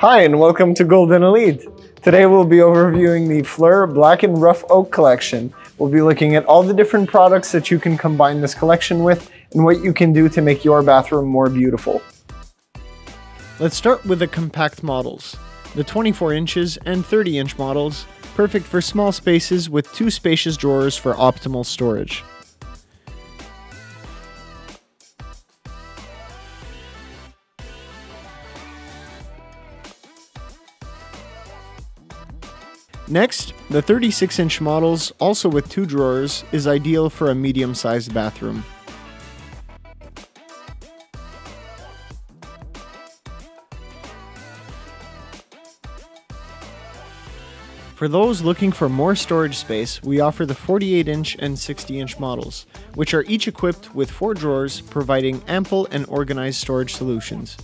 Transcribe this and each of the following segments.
Hi and welcome to Golden Elite. Today we'll be overviewing the Fleur Black and Rough Oak collection. We'll be looking at all the different products that you can combine this collection with and what you can do to make your bathroom more beautiful. Let's start with the compact models. The 24 inches and 30-inch models, perfect for small spaces with two spacious drawers for optimal storage. Next, the 36-inch models, also with two drawers, is ideal for a medium-sized bathroom. For those looking for more storage space, we offer the 48-inch and 60-inch models, which are each equipped with 4 drawers, providing ample and organized storage solutions.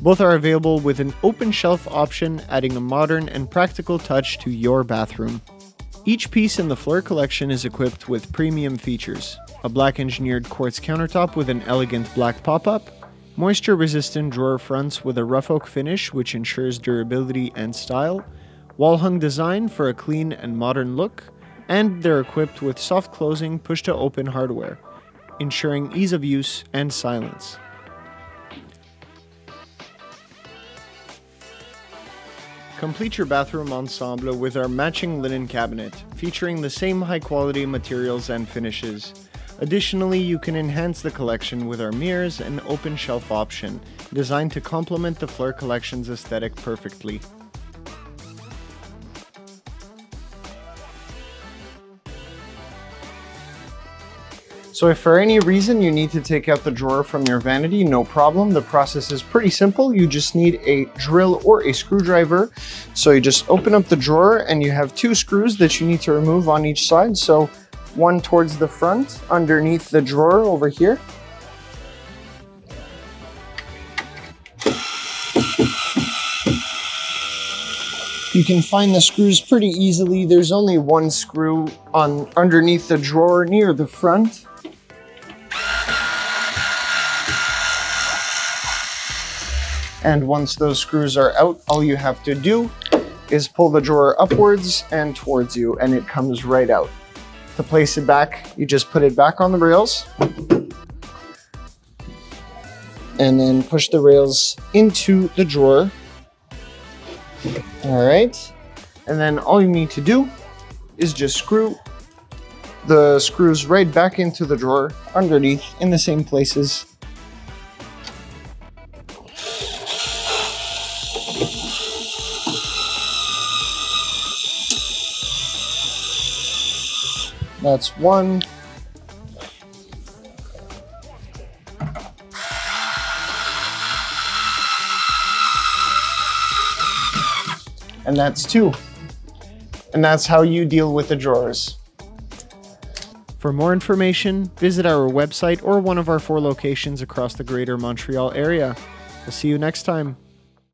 Both are available with an open shelf option, adding a modern and practical touch to your bathroom. Each piece in the Fleur collection is equipped with premium features: a black engineered quartz countertop with an elegant black pop-up, moisture-resistant drawer fronts with a rough oak finish which ensures durability and style, wall-hung design for a clean and modern look, and they're equipped with soft closing push-to-open hardware, ensuring ease of use and silence. Complete your bathroom ensemble with our matching linen cabinet, featuring the same high-quality materials and finishes. Additionally, you can enhance the collection with our mirrors and open shelf option, designed to complement the Fleur collection's aesthetic perfectly. So if for any reason you need to take out the drawer from your vanity, no problem. The process is pretty simple. You just need a drill or a screwdriver. So you just open up the drawer and you have 2 screws that you need to remove on each side. So one towards the front, underneath the drawer over here. You can find the screws pretty easily. There's only one screw underneath the drawer near the front. And once those screws are out, all you have to do is pull the drawer upwards and towards you, and it comes right out. To place it back, you just put it back on the rails, and then push the rails into the drawer. All right, and then all you need to do is just screw the screws right back into the drawer underneath in the same places. That's one. And that's 2. And that's how you deal with the drawers. For more information, visit our website or one of our 4 locations across the Greater Montreal area. We'll see you next time.